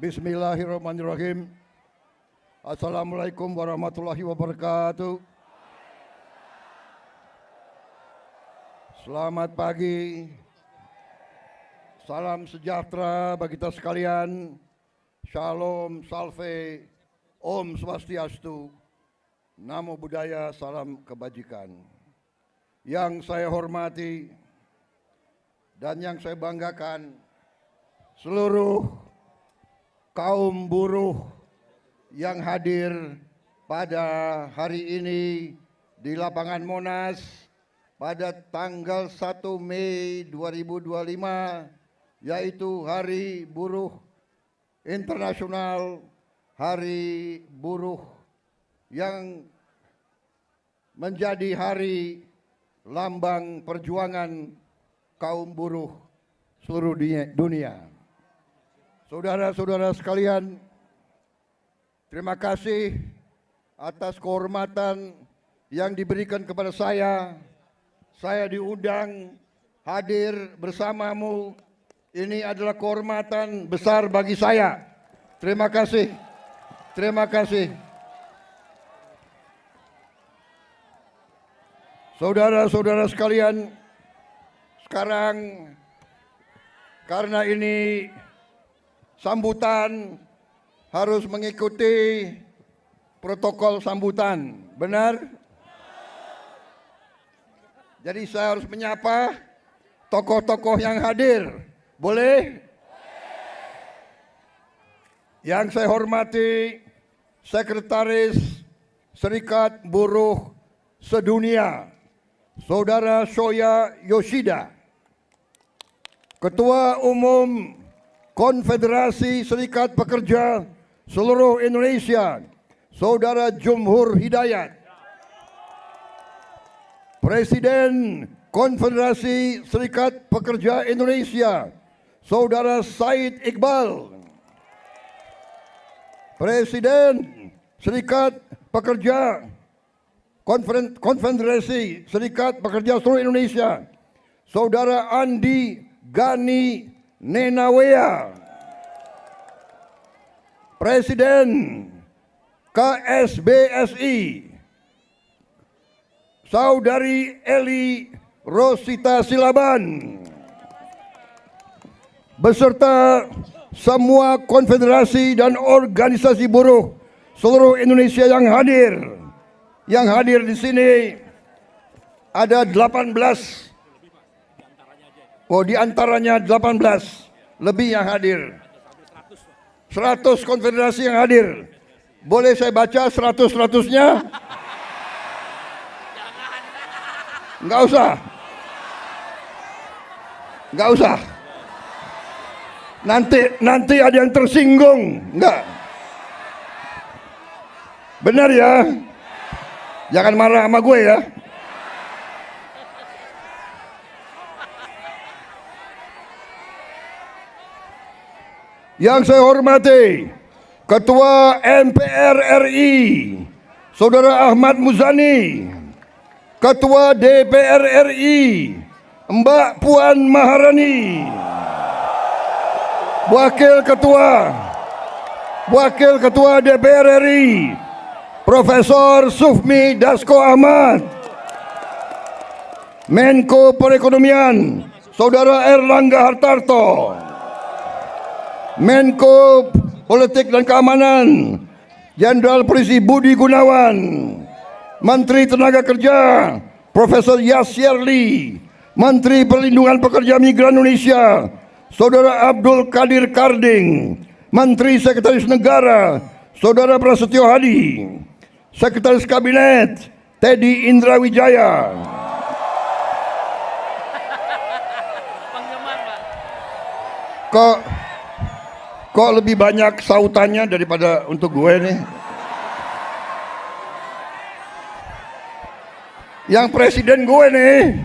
Bismillahirrahmanirrahim. Assalamualaikum warahmatullahi wabarakatuh. Selamat pagi. Salam sejahtera bagi kita sekalian. Shalom, salve, Om Swastiastu, Namo Buddhaya, salam kebajikan. Yang saya hormati dan yang saya banggakan, seluruh kaum buruh yang hadir pada hari ini di lapangan Monas pada tanggal 1 Mei 2025, yaitu Hari Buruh Internasional, Hari Buruh yang menjadi hari lambang perjuangan kaum buruh seluruh dunia. Saudara-saudara sekalian, terima kasih atas kehormatan yang diberikan kepada saya. Saya diundang hadir bersamamu. Ini adalah kehormatan besar bagi saya. Terima kasih. Terima kasih. Saudara-saudara sekalian, sekarang karena ini sambutan harus mengikuti protokol sambutan, benar? Jadi saya harus menyapa tokoh-tokoh yang hadir, boleh? Yang saya hormati Sekretaris Serikat Buruh Sedunia, Saudara Shoya Yoshida, Ketua Umum Konfederasi Serikat Pekerja seluruh Indonesia, Saudara Jumhur Hidayat, Presiden Konfederasi Serikat Pekerja Indonesia, Saudara Said Iqbal, Presiden Serikat Pekerja Konfederasi Serikat Pekerja seluruh Indonesia, Saudara Andi Gani Nenawea, Presiden KSBSI, Saudari Eli Rosita Silaban, beserta semua konfederasi dan organisasi buruh seluruh Indonesia yang hadir. Yang hadir di sini ada 18. Oh, di antaranya 18 lebih yang hadir. 100 konfederasi yang hadir. Boleh saya baca 100-100-nya? Enggak usah. Enggak usah. Nanti ada yang tersinggung. Enggak. Benar ya? Jangan marah sama gue ya. Yang saya hormati Ketua MPR RI Saudara Ahmad Muzani, Ketua DPR RI Mbak Puan Maharani, Wakil Ketua DPR RI Profesor Sufmi Dasko Ahmad, Menko Perekonomian Saudara Erlangga Hartarto, Menko Politik dan Keamanan Jenderal Polisi Budi Gunawan, Menteri Tenaga Kerja Profesor Yasirli, Menteri Perlindungan Pekerja Migran Indonesia Saudara Abdul Qadir Karding, Menteri Sekretaris Negara Saudara Prasetyo Hadi, Sekretaris Kabinet Teddy Indra Wijaya, Kok lebih banyak sautannya daripada untuk gue nih? Yang presiden gue nih.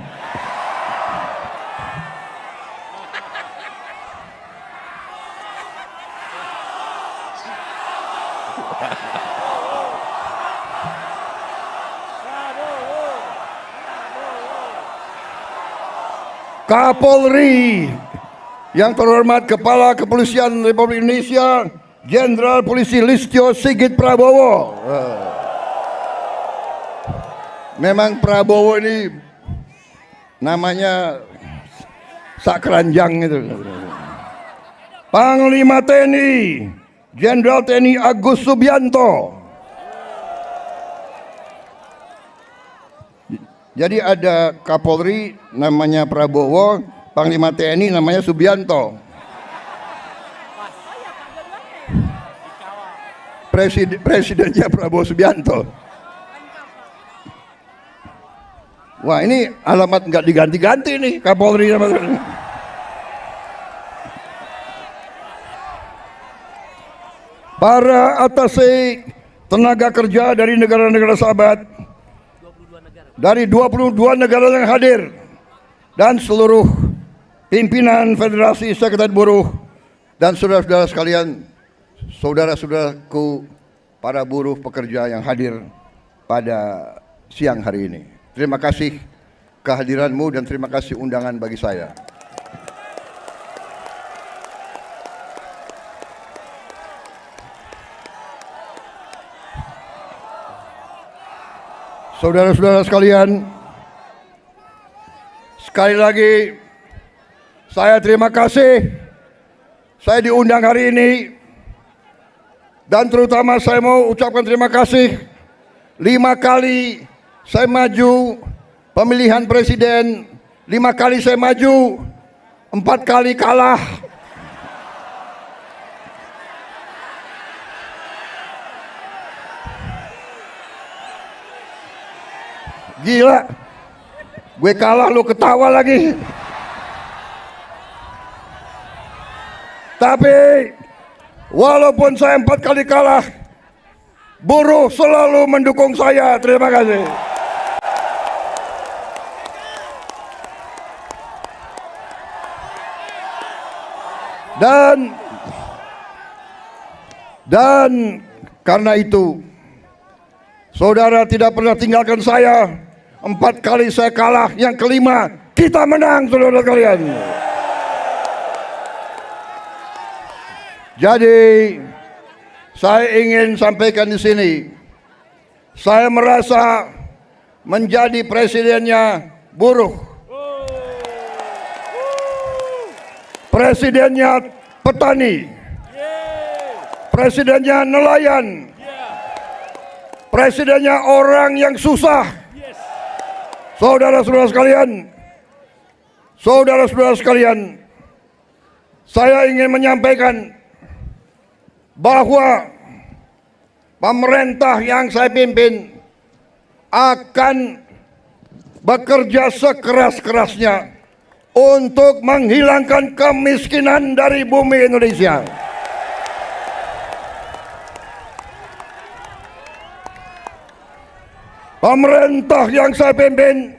Kapolri, yang terhormat Kepala Kepolisian Republik Indonesia Jenderal Polisi Listio Sigit Prabowo. Memang Prabowo ini namanya sakranjang itu. Panglima TNI Jenderal TNI Agus Subianto. Jadi ada Kapolri namanya Prabowo, Panglima TNI namanya Subianto. Presidennya Prabowo Subianto. Wah, ini alamat nggak diganti-ganti nih Kapolri sama. Para atase tenaga kerja dari negara-negara sahabat, dari 22 negara yang hadir, dan seluruh pimpinan Federasi Sekretariat Buruh dan saudara-saudara sekalian, saudara-saudaraku para buruh pekerja yang hadir pada siang hari ini. Terima kasih kehadiranmu dan terima kasih undangan bagi saya. Saudara-saudara sekalian, sekali lagi saya terima kasih saya diundang hari ini, dan terutama saya mau ucapkan terima kasih 5 kali saya maju pemilihan presiden, 5 kali saya maju, 4 kali kalah. Gila, gue kalah lu ketawa lagi. Tapi walaupun saya 4 kali kalah, buruh selalu mendukung saya. Terima kasih. Dan karena itu, saudara tidak pernah tinggalkan saya. 4 kali saya kalah, yang kelima kita menang, saudara kalian. Jadi saya ingin sampaikan di sini, saya merasa menjadi presidennya buruh, presidennya petani, presidennya nelayan, presidennya orang yang susah. Saudara-saudara sekalian, saya ingin menyampaikan bahwa pemerintah yang saya pimpin akan bekerja sekeras-kerasnya untuk menghilangkan kemiskinan dari bumi Indonesia. Pemerintah yang saya pimpin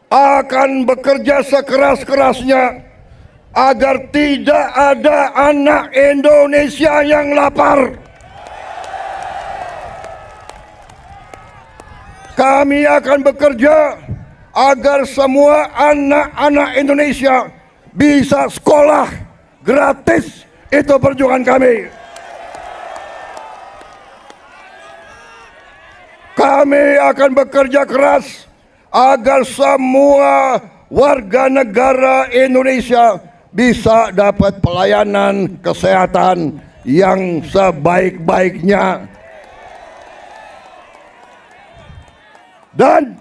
akan bekerja sekeras-kerasnya agar tidak ada anak Indonesia yang lapar. Kami akan bekerja agar semua anak-anak Indonesia bisa sekolah gratis. Itu perjuangan kami. Kami akan bekerja keras agar semua warga negara Indonesia bisa dapat pelayanan kesehatan yang sebaik-baiknya dan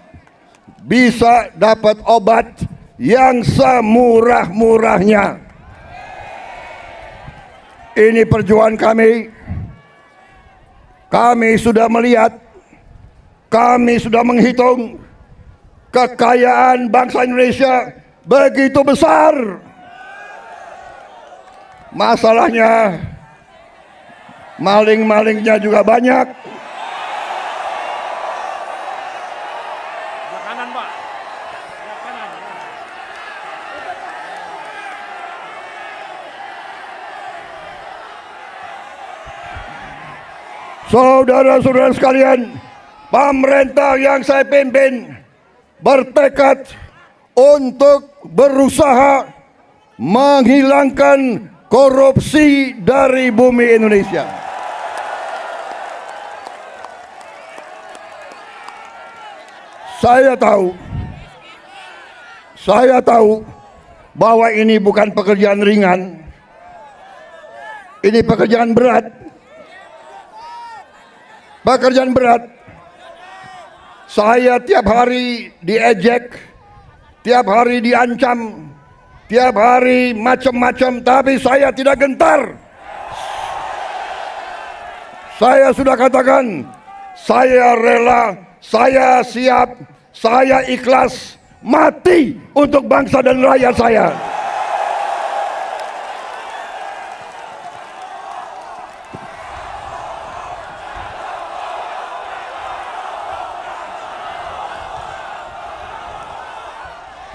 bisa dapat obat yang semurah-murahnya. Ini perjuangan kami. Kami sudah melihat, kami sudah menghitung kekayaan bangsa Indonesia begitu besar. Masalahnya maling-malingnya juga banyak. Kanan, Pak. Kanan. Saudara-saudara sekalian, pemerintah yang saya pimpin bertekad untuk berusaha menghilangkan korupsi dari bumi Indonesia. Saya tahu bahwa ini bukan pekerjaan ringan. Ini pekerjaan berat. Pekerjaan berat. Saya tiap hari diejek, tiap hari diancam, tiap hari macam-macam, tapi saya tidak gentar. Saya sudah katakan, saya rela, saya siap, saya ikhlas mati untuk bangsa dan rakyat saya.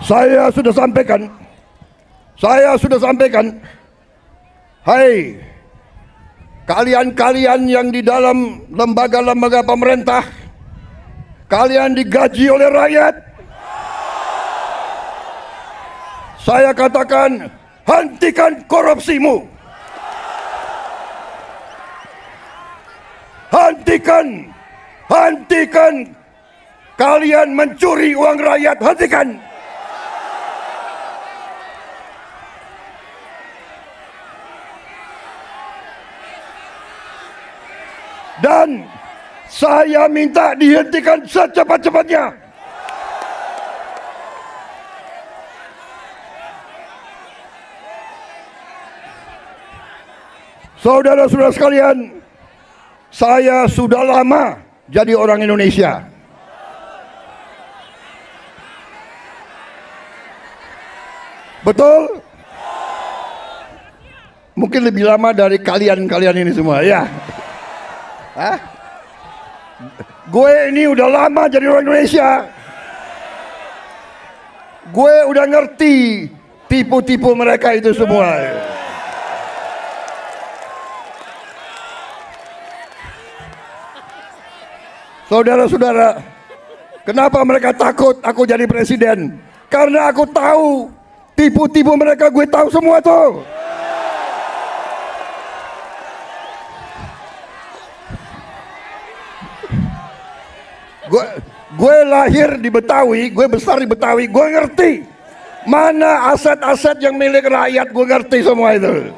Saya sudah sampaikan, hai kalian-kalian yang di dalam lembaga-lembaga pemerintah, kalian digaji oleh rakyat. Saya katakan, hentikan korupsimu. Hentikan kalian mencuri uang rakyat, hentikan. Dan saya minta dihentikan secepat-cepatnya. Saudara-saudara sekalian, saya sudah lama jadi orang Indonesia. Betul? Mungkin lebih lama dari kalian-kalian ini semua, ya. Hah? Gue ini udah lama jadi orang Indonesia. Gue udah ngerti tipu-tipu mereka itu semua. Saudara-saudara, kenapa mereka takut aku jadi presiden? Karena aku tahu tipu-tipu mereka, gue tahu semua tuh. Gue lahir di Betawi, gue besar di Betawi, gue ngerti mana aset-aset yang milik rakyat, gue ngerti semua itu.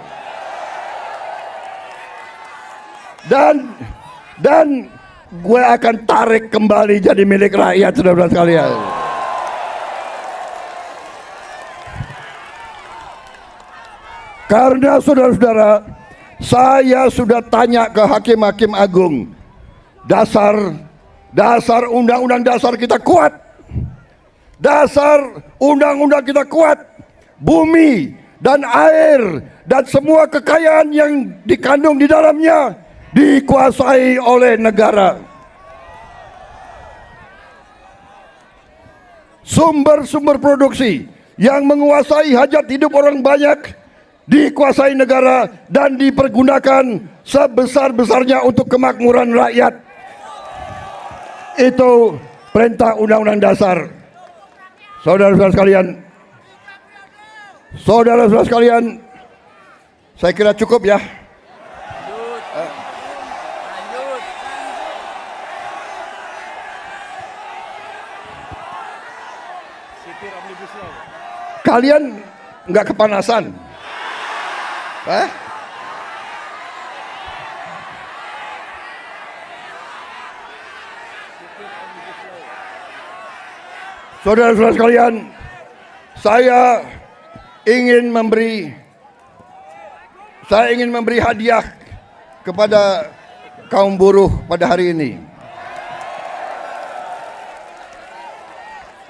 Dan gue akan tarik kembali jadi milik rakyat, saudara-saudara sekalian. Karena saudara-saudara, saya sudah tanya ke hakim-hakim agung, dasar undang-undang dasar kita kuat. Dasar undang-undang kita kuat. Bumi dan air dan semua kekayaan yang dikandung di dalamnya dikuasai oleh negara. Sumber-sumber produksi yang menguasai hajat hidup orang banyak dikuasai negara dan dipergunakan sebesar-besarnya untuk kemakmuran rakyat. Itu perintah undang-undang dasar. Saudara-saudara sekalian, saya kira cukup ya. Kalian nggak kepanasan? Saudara-saudara sekalian, saya ingin memberi hadiah kepada kaum buruh pada hari ini.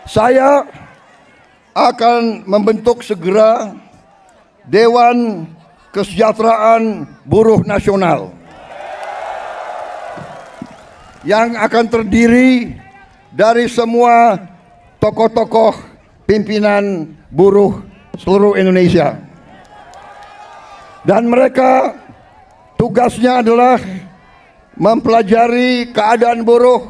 Saya akan membentuk segera Dewan Kesejahteraan Buruh Nasional yang akan terdiri dari semua tokoh-tokoh pimpinan buruh seluruh Indonesia. Dan mereka tugasnya adalah mempelajari keadaan buruh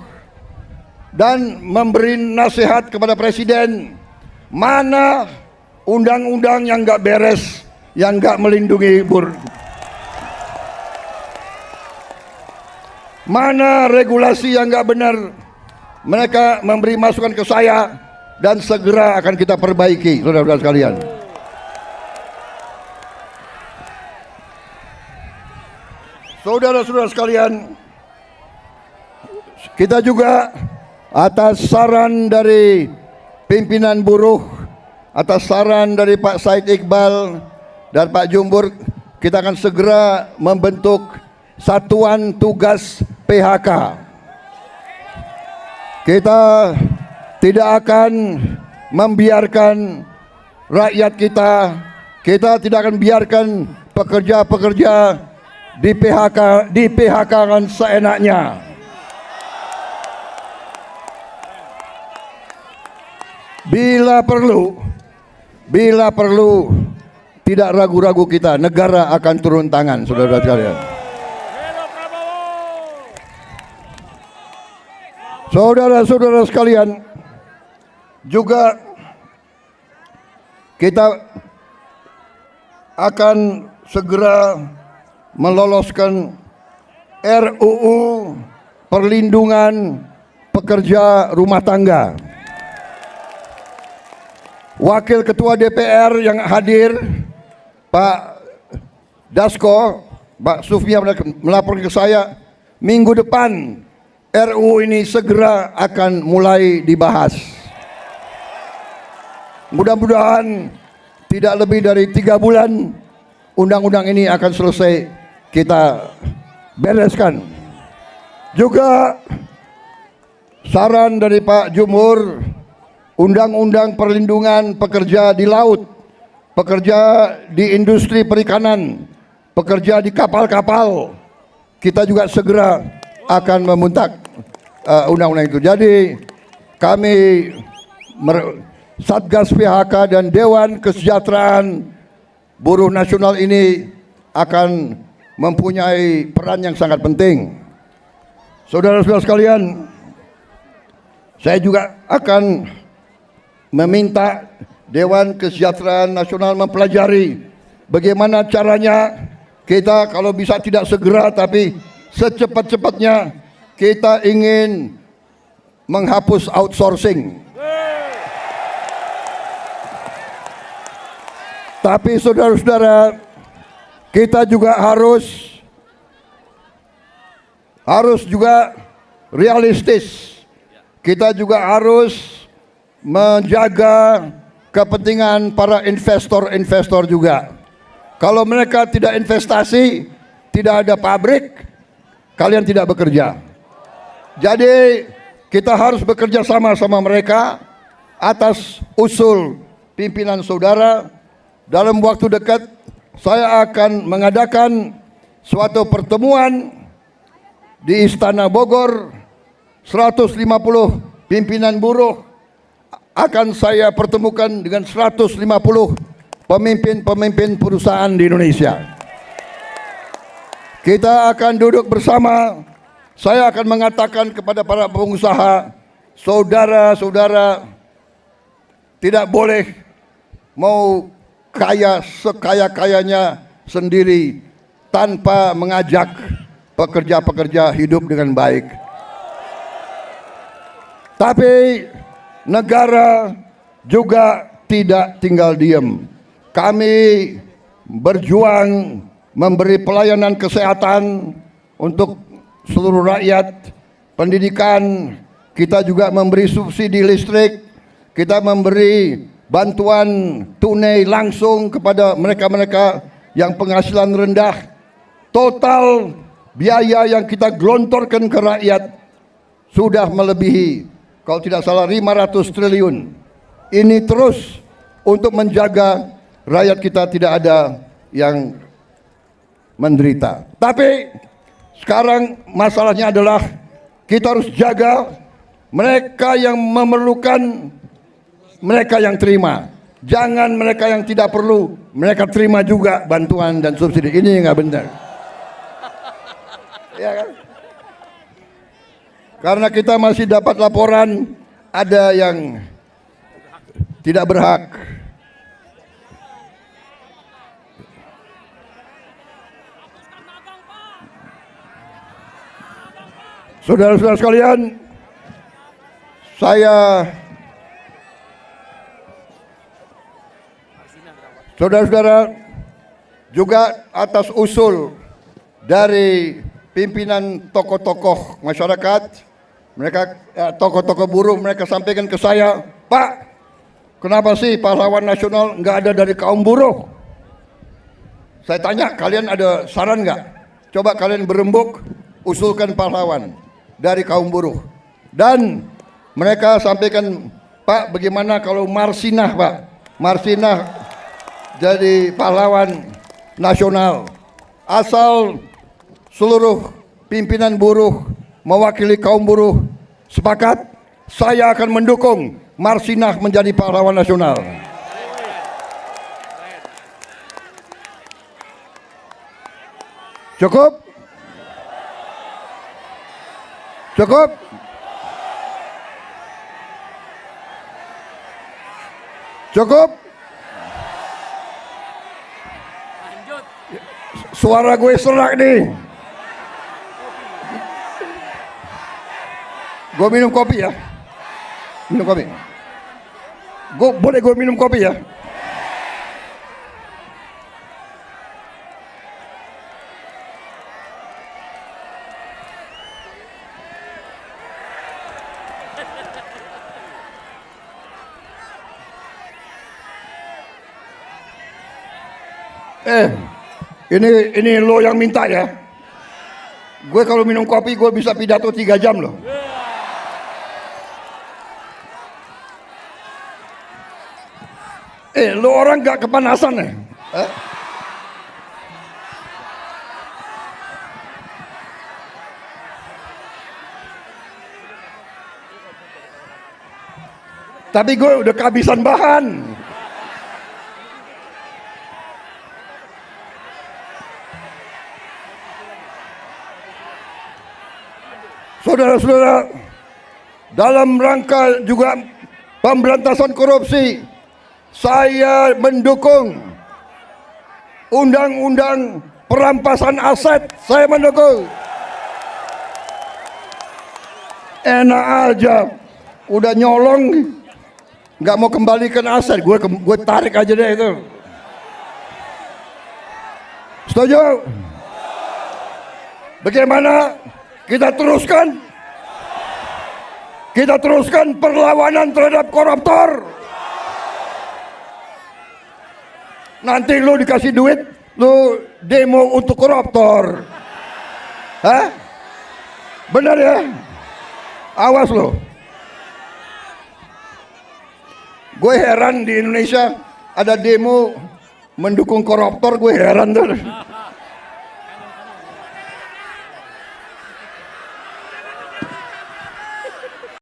dan memberi nasihat kepada presiden mana undang-undang yang nggak beres, yang nggak melindungi Mana regulasi yang nggak benar, mereka memberi masukan ke saya dan segera akan kita perbaiki, saudara-saudara sekalian. Saudara-saudara sekalian, kita juga atas saran dari pimpinan buruh, atas saran dari Pak Said Iqbal dan Pak Jumbur, kita akan segera membentuk satuan tugas PHK. Kita tidak akan membiarkan rakyat kita tidak akan biarkan pekerja-pekerja di PHK kan seenaknya. Bila perlu tidak ragu-ragu kita, negara akan turun tangan, saudara sekalian. Saudara-saudara sekalian, juga kita akan segera meloloskan RUU perlindungan pekerja rumah tangga. Wakil Ketua DPR yang hadir, Pak Dasko, Pak Sufmi melaporkan ke saya, minggu depan RUU ini segera akan mulai dibahas. Mudah-mudahan tidak lebih dari 3 bulan undang-undang ini akan selesai kita bereskan. Juga saran dari Pak Jumhur, undang-undang perlindungan pekerja di laut, pekerja di industri perikanan, pekerja di kapal-kapal, kita juga segera akan membentuk undang-undang itu. Jadi kami Satgas PHK dan Dewan Kesejahteraan Buruh Nasional ini akan mempunyai peran yang sangat penting. Saudara-saudara sekalian, saya juga akan meminta Dewan Kesejahteraan Nasional mempelajari bagaimana caranya kita kalau bisa tidak segera tapi secepat-cepatnya kita ingin menghapus outsourcing. Tapi saudara-saudara, kita juga harus juga realistis. Kita juga harus menjaga kepentingan para investor juga. Kalau mereka tidak investasi, tidak ada pabrik, kalian tidak bekerja. Jadi kita harus bekerja sama mereka atas usul pimpinan saudara. Dalam waktu dekat saya akan mengadakan suatu pertemuan di Istana Bogor. 150 pimpinan buruh akan saya pertemukan dengan 150 pemimpin perusahaan di Indonesia. Kita akan duduk bersama. Saya akan mengatakan kepada para pengusaha, saudara-saudara tidak boleh mau kaya sekaya-kayanya sendiri tanpa mengajak pekerja-pekerja hidup dengan baik. Tapi negara juga tidak tinggal diam. Kami berjuang memberi pelayanan kesehatan untuk seluruh rakyat, pendidikan, kita juga memberi subsidi listrik, kita memberi bantuan tunai langsung kepada mereka-mereka yang penghasilan rendah. Total biaya yang kita gelontorkan ke rakyat sudah melebihi, kalau tidak salah, 500 triliun. Ini terus untuk menjaga rakyat kita tidak ada yang menderita. Tapi sekarang masalahnya adalah kita harus jaga mereka yang memerlukan, mereka yang terima. Jangan mereka yang tidak perlu, mereka terima juga bantuan dan subsidi. Ini nggak benar. Ya kan? Karena kita masih dapat laporan ada yang tidak berhak. Saudara-saudara sekalian, saudara-saudara, juga atas usul dari pimpinan tokoh-tokoh masyarakat, mereka tokoh-tokoh buruh, mereka sampaikan ke saya, Pak, kenapa sih pahlawan nasional nggak ada dari kaum buruh? Saya tanya, kalian ada saran nggak? Coba kalian berembuk, usulkan pahlawan dari kaum buruh. Dan mereka sampaikan, Pak, bagaimana kalau Marsinah, Pak? Marsinah jadi pahlawan nasional. Asal seluruh pimpinan buruh mewakili kaum buruh sepakat, saya akan mendukung Marsinah menjadi pahlawan nasional. Cukup? Cukup? Cukup? Suara gue serak nih. Gue minum kopi ya. Minum kopi. Boleh gue minum kopi ya? Ini lo yang minta ya. Gue kalau minum kopi gue bisa pidato 3 jam loh. Lo orang gak kepanasan ya? Tapi gue udah kehabisan bahan. Saudara-saudara, dalam rangka juga pemberantasan korupsi, saya mendukung undang-undang perampasan aset. Saya mendukung. Enak aja, udah nyolong, nggak mau kembalikan aset, gue tarik aja deh itu. Setuju? Bagaimana? Kita teruskan perlawanan terhadap koruptor. Nanti lu dikasih duit, lu demo untuk koruptor. Hah? Benar ya? Awas lo. Gue heran di Indonesia ada demo mendukung koruptor, gue heran tuh.